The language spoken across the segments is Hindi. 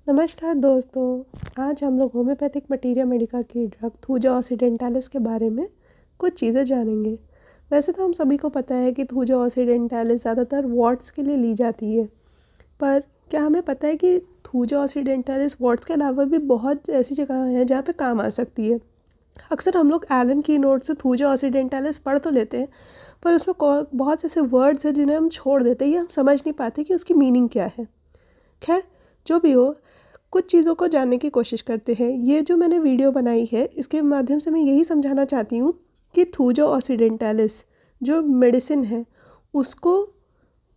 नमस्कार दोस्तों, आज हम लोग होम्योपैथिक मटीरिया मेडिका की ड्रग थूजा ऑक्सीडेंटालिस के बारे में कुछ चीज़ें जानेंगे। वैसे तो हम सभी को पता है कि थूजा ऑक्सीडेंटालिस ज़्यादातर वार्ड्स के लिए ली जाती है, पर क्या हमें पता है कि थूजा ऑक्सीडेंटालिस वार्ड्स के अलावा भी बहुत ऐसी जगह हैं जहाँ पे काम आ सकती है। अक्सर हम लोग एलन की नोट से थूजा ऑक्सीडेंटालिस पढ़ तो लेते हैं, पर उसमें बहुत ऐसे वर्ड्स हैं जिन्हें हम छोड़ देते हैं या हम समझ नहीं पाते कि उसकी मीनिंग क्या है। खैर, जो भी हो, कुछ चीज़ों को जानने की कोशिश करते हैं। ये जो मैंने वीडियो बनाई है, इसके माध्यम से मैं यही समझाना चाहती हूँ कि थूजा ऑक्सीडेंटालिस जो मेडिसिन है, उसको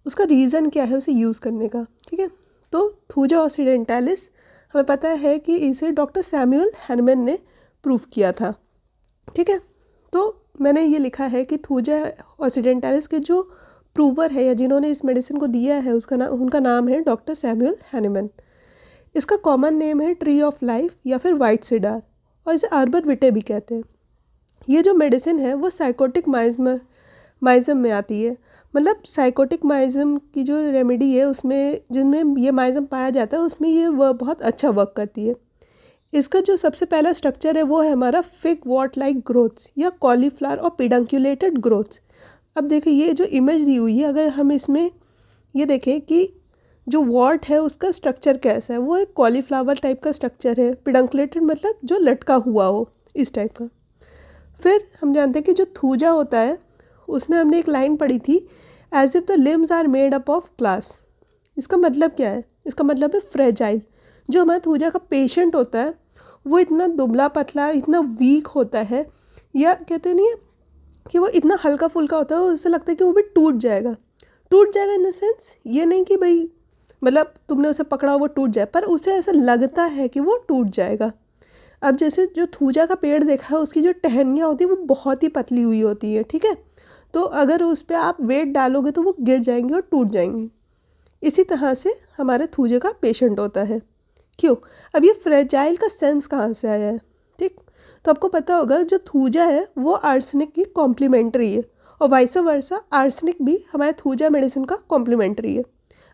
उसका रीज़न क्या है उसे यूज़ करने का। ठीक है, तो थूजा ऑक्सीडेंटालिस हमें पता है कि इसे डॉक्टर सैमुअल हैनमन ने प्रूव किया था। ठीक है, तो मैंने ये लिखा है कि थूजा ऑक्सीडेंटालिस के जो प्रूवर है या जिन्होंने इस मेडिसिन को दिया है उनका नाम है डॉक्टर सैमुअल हैनमन। इसका कॉमन नेम है ट्री ऑफ लाइफ या फिर वाइट सिडार, और इसे अर्बन विटे भी कहते हैं। ये जो मेडिसिन है वो साइकोटिक माइज़म में आती है। मतलब साइकोटिक माइज़म की जो रेमेडी है उसमें जिनमें ये माइज़म पाया जाता है उसमें ये बहुत अच्छा वर्क करती है। इसका जो सबसे पहला स्ट्रक्चर है वो है हमारा फिग वॉट लाइक ग्रोथ्स या कॉलीफ्लावर और पिडंक्यूलेटेड ग्रोथ्स। अब देखिए ये जो इमेज दी हुई है, अगर हम इसमें ये देखें कि जो वॉर्ट है उसका स्ट्रक्चर कैसा है, वो एक कॉलीफ्लावर टाइप का स्ट्रक्चर है। पिडंक्लेटेड मतलब जो लटका हुआ हो, इस टाइप का। फिर हम जानते हैं कि जो थूजा होता है उसमें हमने एक लाइन पढ़ी थी, as if the limbs are made up of glass. इसका मतलब क्या है? इसका मतलब है फ्रेजाइल। जो हमारा थूजा का पेशेंट होता है वो इतना दुबला पतला, इतना वीक होता है, या कहते नहीं है कि वो इतना हल्का फुल्का होता है, उससे लगता है कि वो भी टूट जाएगा। टूट जाएगा इन द सेंस ये नहीं कि भाई मतलब तुमने उसे पकड़ा वो टूट जाए, पर उसे ऐसा लगता है कि वो टूट जाएगा। अब जैसे जो थूजा का पेड़ देखा है उसकी जो टहनियाँ होती है वो बहुत ही पतली हुई होती है। ठीक है, तो अगर उस पर आप वेट डालोगे तो वो गिर जाएंगी और टूट जाएंगी। इसी तरह से हमारे थूजे का पेशेंट होता है। क्यों? अब ये फ्रेजाइल का सेंस कहाँ से आया है? ठीक, तो आपको पता होगा जो थूजा है वो आर्सेनिक की कॉम्प्लीमेंट्री है, और वाइस वर्सा आर्सेनिक भी हमारे थूजा मेडिसिन का कॉम्प्लीमेंट्री है।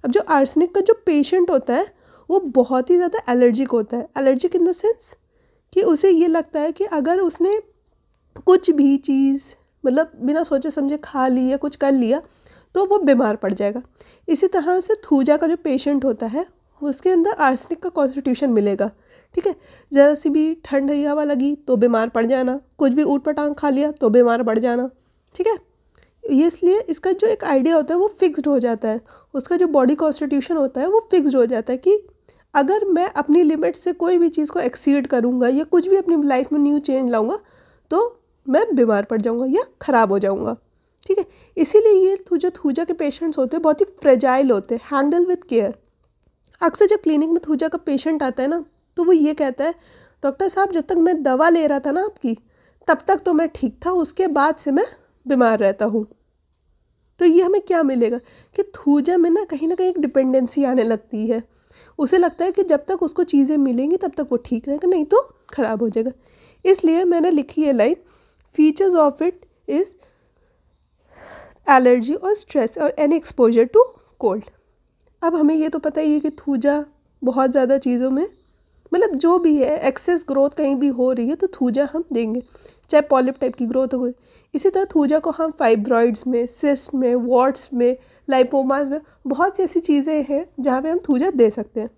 अब जो आर्सेनिक का जो पेशेंट होता है वो बहुत ही ज़्यादा एलर्जिक होता है। एलर्जिक इन द सेंस कि उसे ये लगता है कि अगर उसने कुछ भी चीज़ मतलब बिना सोचे समझे खा ली या कुछ कर लिया तो वो बीमार पड़ जाएगा। इसी तरह से थूजा का जो पेशेंट होता है उसके अंदर आर्सेनिक का कॉन्स्टिट्यूशन मिलेगा। ठीक है, ज़रा सी भी ठंड या हवा लगी तो बीमार पड़ जाना, कुछ भी ऊट पटांग खा लिया तो बीमार पड़ जाना। ठीक है, ये इसलिए इसका जो एक आइडिया होता है वो फिक्स्ड हो जाता है। उसका जो बॉडी कॉन्स्टिट्यूशन होता है वो फिक्स्ड हो जाता है कि अगर मैं अपनी लिमिट से कोई भी चीज़ को एक्सीड करूँगा या कुछ भी अपनी लाइफ में न्यू चेंज लाऊंगा तो मैं बीमार पड़ जाऊँगा या ख़राब हो जाऊँगा। ठीक है, इसीलिए ये जो थूजा के पेशेंट्स होते हैं बहुत ही फ्रेजाइल होते हैं, हैंडल विथ केयर। अक्सर जब क्लिनिक में थूजा का पेशेंट आता है ना तो वो ये कहता है, डॉक्टर साहब जब तक मैं दवा ले रहा था ना आपकी तब तक तो मैं ठीक था, उसके बाद से मैं बीमार रहता हूँ। तो ये हमें क्या मिलेगा कि थूजा में ना कहीं एक डिपेंडेंसी आने लगती है। उसे लगता है कि जब तक उसको चीज़ें मिलेंगी तब तक वो ठीक रहेगा, नहीं तो ख़राब हो जाएगा। इसलिए मैंने लिखी है line, features of it is allergy और स्ट्रेस और एनी एक्सपोजर टू कोल्ड। अब हमें ये तो पता ही है कि थूजा बहुत ज़्यादा चीज़ों में मतलब जो भी है एक्सेस ग्रोथ कहीं भी हो रही है तो थूजा हम देंगे, चाहे पॉलिप टाइप की ग्रोथ हो। इसी तरह थूजा को हम फाइब्रॉइड्स में, सिस्ट में, वॉर्ट्स में, लाइपोमास में, बहुत सी ऐसी चीज़ें हैं जहाँ पे हम थूजा दे सकते हैं।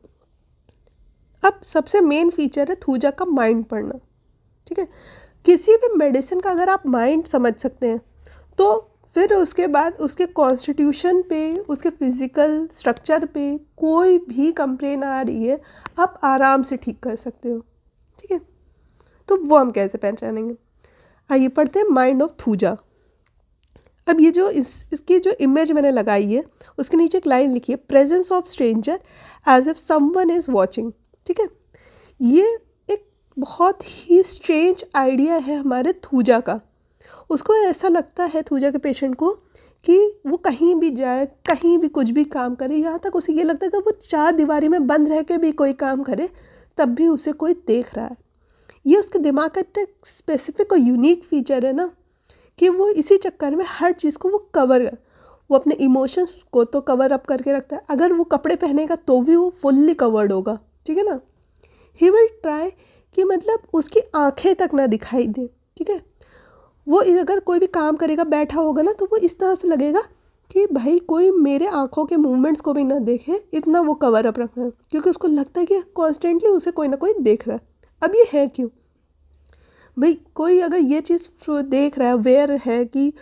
अब सबसे मेन फीचर है थूजा का माइंड पढ़ना। ठीक है, किसी भी मेडिसिन का अगर आप माइंड समझ सकते हैं तो फिर उसके बाद उसके कॉन्स्टिट्यूशन पे, उसके फिज़िकल स्ट्रक्चर पे कोई भी कंप्लेन आ रही है आप आराम से ठीक कर सकते हो। ठीक है, तो वो हम कैसे पहचानेंगे? आइए पढ़ते हैं माइंड ऑफ थूजा। अब ये जो इसकी जो इमेज मैंने लगाई है उसके नीचे एक लाइन लिखी है, presence of stranger as if someone is watching. ठीक है, ये एक बहुत ही स्ट्रेंज आइडिया है हमारे थूजा का। उसको ऐसा लगता है थूजा के पेशेंट को कि वो कहीं भी जाए, कहीं भी कुछ भी काम करे, यहाँ तक उसे ये लगता है कि वो चार दीवारी में बंद रह के भी कोई काम करे तब भी उसे कोई देख रहा है। ये उसके दिमाग का इतना स्पेसिफिक और यूनिक फीचर है ना कि वो इसी चक्कर में हर चीज़ को वो अपने इमोशंस को तो कवर अप करके रखता है। अगर वो कपड़े पहनेगा तो भी वो फुल्ली कवर्ड होगा। ठीक है ना। ही विल ट्राई कि मतलब उसकी आंखें तक ना दिखाई दे, ठीक है। वो अगर कोई भी काम करेगा, बैठा होगा ना, तो वो इस तरह से लगेगा कि भाई कोई मेरे आंखों के मूवमेंट्स को भी ना देखे, इतना वो कवर अप रखना है, क्योंकि उसको लगता है कि कॉन्स्टेंटली उसे कोई ना कोई देख रहा है। अब ये है क्यों भाई, कोई अगर ये चीज़ देख रहा है, अवेयर है कि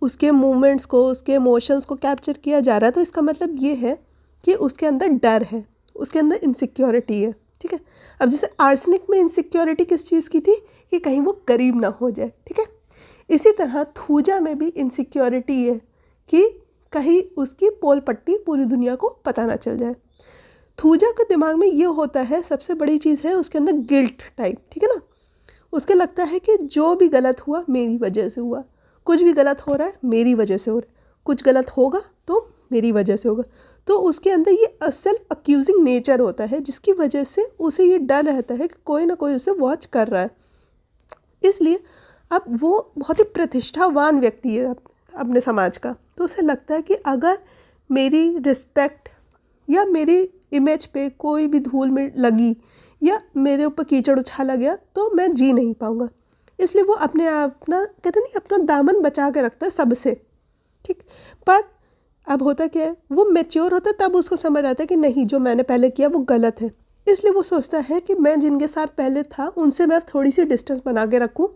उसके मूवमेंट्स को, उसके इमोशंस को कैप्चर किया जा रहा है, तो इसका मतलब ये है कि उसके अंदर डर है, उसके अंदर इनसिक्योरिटी है, ठीक है। अब जैसे आर्सेनिक में इनसिक्योरिटी किस चीज़ की थी कि कहीं वो गरीब ना हो जाए, ठीक है। इसी तरह थूजा में भी इनसिक्योरिटी है कि कहीं उसकी पोल पट्टी पूरी दुनिया को पता ना चल जाए। थूजा के दिमाग में ये होता है, सबसे बड़ी चीज़ है उसके अंदर गिल्ट टाइप, ठीक है ना। उसके लगता है कि जो भी गलत हुआ मेरी वजह से हुआ, कुछ भी गलत हो रहा है मेरी वजह से हो रहा है, कुछ गलत होगा तो मेरी वजह से होगा। तो उसके अंदर ये सेल्फ अक्यूजिंग नेचर होता है, जिसकी वजह से उसे ये डर रहता है कि कोई ना कोई उसे वॉच कर रहा है। इसलिए अब वो बहुत ही प्रतिष्ठावान व्यक्ति है अपने समाज का, तो उसे लगता है कि अगर मेरी रिस्पेक्ट या मेरी इमेज पे कोई भी धूल में लगी या मेरे ऊपर कीचड़ उछाला गया तो मैं जी नहीं पाऊँगा। इसलिए वो अपने अपना कहते नहीं, अपना दामन बचा के रखता है सबसे, ठीक। पर अब होता क्या है, वो मैच्योर होता है तब उसको समझ आता है कि नहीं, जो मैंने पहले किया वो गलत है। इसलिए वो सोचता है कि मैं जिनके साथ पहले था उनसे मैं थोड़ी सी डिस्टेंस बना के रखूँ,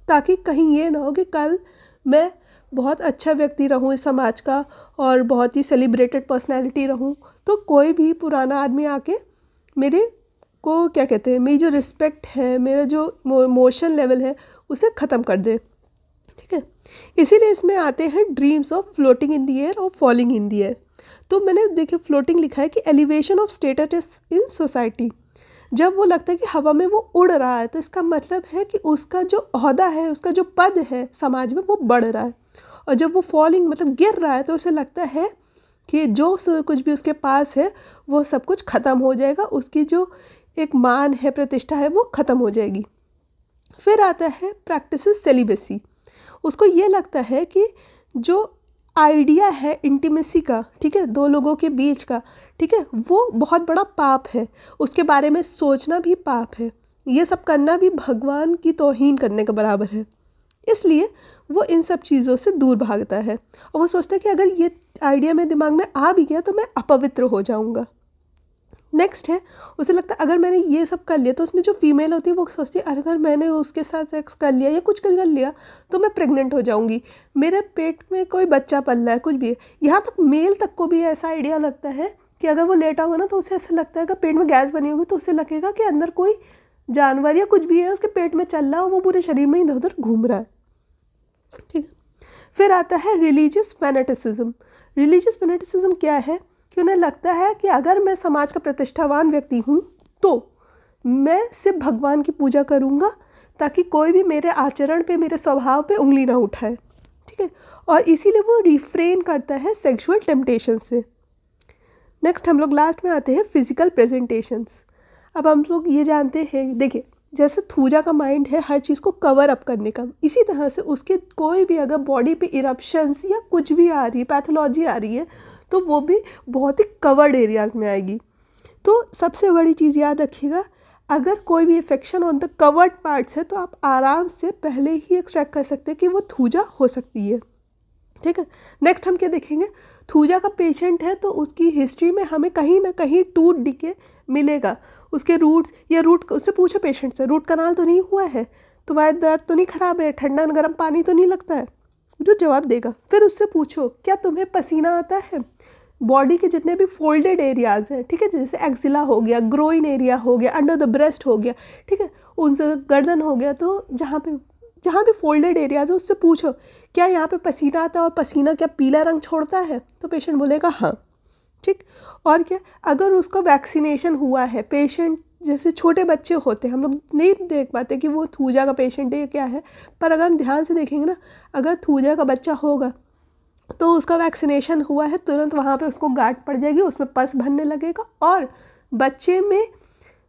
ताकि कहीं ये ना हो कि कल मैं बहुत अच्छा व्यक्ति रहूँ इस समाज का और बहुत ही सेलिब्रेटेड पर्सनैलिटी रहूँ, तो कोई भी पुराना आदमी आके मेरे को क्या कहते हैं, मेरी जो रिस्पेक्ट है, मेरा जो इमोशन लेवल है उसे ख़त्म कर दे, ठीक है। इसीलिए इसमें आते हैं dreams of floating in the air और फॉलिंग इन द एयर। तो मैंने देखिए फ्लोटिंग लिखा है कि elevation of status in society. जब वो लगता है कि हवा में वो उड़ रहा है तो इसका मतलब है कि उसका जो ओहदा है, उसका जो पद है समाज में, वो बढ़ रहा है। और जब वो फॉलिंग मतलब गिर रहा है तो उसे लगता है कि जो कुछ भी उसके पास है वो सब कुछ ख़त्म हो जाएगा, उसकी जो एक मान है, प्रतिष्ठा है, वो ख़त्म हो जाएगी। फिर आता है प्रैक्टिस सेलिबेसी। उसको ये लगता है कि जो आइडिया है इंटीमेसी का, ठीक है, दो लोगों के बीच का, ठीक है, वो बहुत बड़ा पाप है, उसके बारे में सोचना भी पाप है, ये सब करना भी भगवान की तौहीन करने के बराबर है। इसलिए वो इन सब चीज़ों से दूर भागता है और वो सोचता है कि अगर ये आइडिया मेरे दिमाग में आ भी गया तो मैं अपवित्र हो जाऊंगा। नेक्स्ट है, उसे लगता है अगर मैंने ये सब कर लिया तो उसमें जो फीमेल होती है वो सोचती है अगर मैंने उसके साथ सेक्स कर लिया या कुछ कर लिया तो मैं प्रेग्नेंट हो जाऊंगी, मेरे पेट में कोई बच्चा पल रहा है, कुछ भी है। यहाँ तक मेल तक को भी ऐसा आइडिया लगता है कि अगर वो लेटा हुआ ना तो उसे ऐसा लगता है कि पेट में गैस बनी होगी तो उसे लगेगा कि अंदर कोई जानवर या कुछ भी है उसके पेट में चल रहा है और वो पूरे शरीर में इधर उधर घूम रहा है, ठीक है। फिर आता है रिलीजियस फैनेटिसिज्म। रिलीजियस फैनेटिसिज्म क्या है कि उन्हें लगता है कि अगर मैं समाज का प्रतिष्ठावान व्यक्ति हूँ तो मैं सिर्फ भगवान की पूजा करूँगा ताकि कोई भी मेरे आचरण पे, मेरे स्वभाव पे उंगली ना उठाए, ठीक है। और इसीलिए वो रिफ्रेन करता है सेक्सुअल टेम्पटेशन से। नेक्स्ट हम लोग लास्ट में आते हैं फिजिकल प्रेजेंटेशंस। अब हम लोग ये जानते हैं, देखिए जैसे थूजा का माइंड है हर चीज़ को कवर अप करने का, इसी तरह से उसके कोई भी अगर बॉडी पे इरप्शंस या कुछ भी आ रही है, पैथोलॉजी आ रही है, तो वो भी बहुत ही कवर्ड एरियाज़ में आएगी। तो सबसे बड़ी चीज़ याद रखिएगा, अगर कोई भी infection on the covered parts है तो आप आराम से पहले ही एक्सट्रैक्ट कर सकते हैं कि वो थूजा हो सकती है, ठीक है। नेक्स्ट हम क्या देखेंगे, थूजा का पेशेंट है तो उसकी हिस्ट्री में हमें कहीं ना कहीं टूथ डिके मिलेगा, उसके रूट्स या रूट, उससे पूछो पेशेंट से रूट कनाल तो नहीं हुआ है, तुम्हारा दर्द तो नहीं ख़राब है, ठंडा गर्म पानी तो नहीं लगता है, जो जवाब देगा। फिर उससे पूछो क्या तुम्हें पसीना आता है, बॉडी के जितने भी फोल्डेड एरियाज़ हैं, ठीक है, जैसे एक्सिला हो गया, ग्रोइन एरिया हो गया, अंडर द ब्रेस्ट हो गया, ठीक है, उनसे गर्दन हो गया, तो जहाँ भी फोल्डेड एरियाज है उससे पूछो क्या यहाँ पे पसीना आता है और पसीना क्या पीला रंग छोड़ता है, तो पेशेंट बोलेगा हाँ, ठीक। और क्या, अगर उसको वैक्सीनेशन हुआ है, पेशेंट जैसे छोटे बच्चे होते हैं, हम लोग नहीं देख पाते कि वो थूजा का पेशेंट है या क्या है, पर अगर हम ध्यान से देखेंगे ना, अगर थूजा का बच्चा होगा तो उसका वैक्सीनेशन हुआ है, तुरंत वहाँ पे उसको गांठ पड़ जाएगी, उसमें पस भरने लगेगा और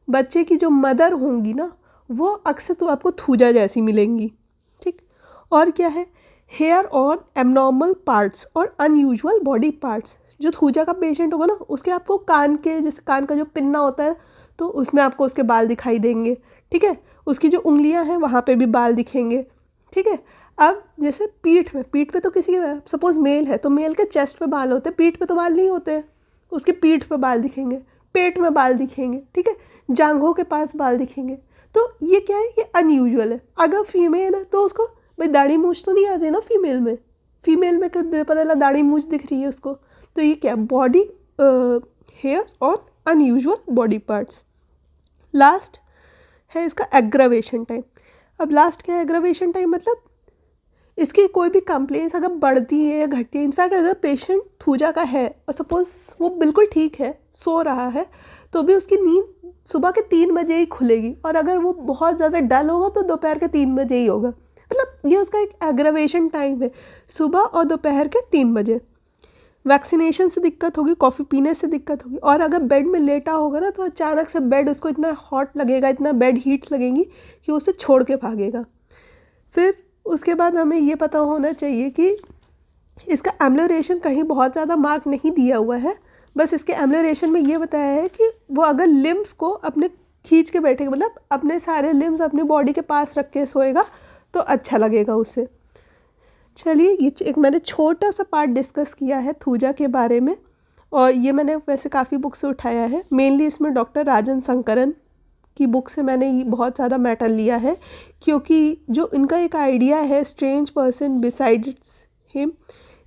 बच्चे की जो मदर होंगी ना वो अक्सर तो आपको थूजा जैसी मिलेंगी, ठीक। और क्या है, हेयर ऑन एबनॉर्मल पार्ट्स और अनयूजुअल बॉडी पार्ट्स। जो थूजा का पेशेंट होगा ना उसके आपको कान के, जैसे कान का जो पिन्ना होता है तो उसमें आपको उसके बाल दिखाई देंगे, ठीक है। उसकी जो उंगलियां हैं वहाँ पे भी बाल दिखेंगे, ठीक है। अब जैसे पीठ पे तो किसी सपोज़ मेल है तो मेल के चेस्ट पे बाल होते हैं, पीठ पे तो बाल नहीं होते हैं, उसके पीठ पे बाल दिखेंगे, पेट में बाल दिखेंगे, ठीक है, जांघों के पास बाल दिखेंगे। तो ये क्या है, ये अनयूजुअल है। अगर फीमेल है तो उसको भाई दाढ़ी मूछ तो नहीं आती ना फीमेल में पता चला दाढ़ी मूछ दिख रही है उसको। तो ये क्या, body hairs on unusual body parts. Last है इसका एग्रावेशन टाइम। अब लास्ट क्या है एग्रावेशन टाइम, मतलब इसकी कोई भी कंप्लेंट्स अगर बढ़ती है या घटती है, इनफैक्ट अगर पेशेंट थूजा का है और सपोज़ वो बिल्कुल ठीक है, सो रहा है, तो भी उसकी नींद सुबह के 3 बजे ही खुलेगी, और अगर वो बहुत ज़्यादा डल होगा तो दोपहर के 3 बजे ही होगा। मतलब ये उसका एक एग्रावेशन टाइम है, सुबह और दोपहर के 3 बजे। वैक्सीनेशन से दिक्कत होगी, कॉफ़ी पीने से दिक्कत होगी, और अगर बेड में लेटा होगा ना तो अचानक से बेड उसको इतना हॉट लगेगा, इतना बेड हीट्स लगेंगी कि उसे छोड़ के भागेगा। फिर उसके बाद हमें ये पता होना चाहिए कि इसका एम्ब्लोरेशन कहीं बहुत ज़्यादा मार्क नहीं दिया हुआ है, बस इसके एम्ब्लोरेशन में ये बताया है कि वो अगर लिम्स को अपने खींच के बैठेगा, मतलब अपने सारे लिम्स अपनी बॉडी के पास रख के सोएगा तो अच्छा लगेगा उसे। चलिए, ये एक मैंने छोटा सा पार्ट डिस्कस किया है थूजा के बारे में, और ये मैंने वैसे काफ़ी बुक से उठाया है। मेनली इसमें डॉक्टर राजन शंकरन की बुक से मैंने ये बहुत ज़्यादा मैटर लिया है, क्योंकि जो इनका एक आइडिया है स्ट्रेंज पर्सन बिसाइड्स हिम,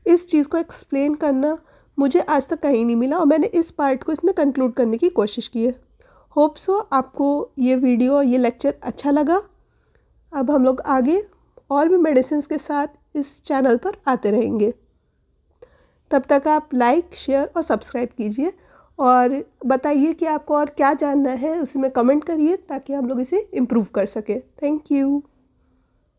इस चीज़ को एक्सप्लेन करना मुझे आज तक कहीं नहीं मिला, और मैंने इस पार्ट को इसमें कंक्लूड करने की कोशिश की है। होप सो आपको ये वीडियो, ये लेक्चर अच्छा लगा। अब हम लोग आगे और भी मेडिसिन्स के साथ इस चैनल पर आते रहेंगे। तब तक आप लाइक, शेयर और सब्सक्राइब कीजिए, और बताइए कि आपको और क्या जानना है, उसमें कमेंट करिए ताकि हम लोग इसे इम्प्रूव कर सकें। Thank you.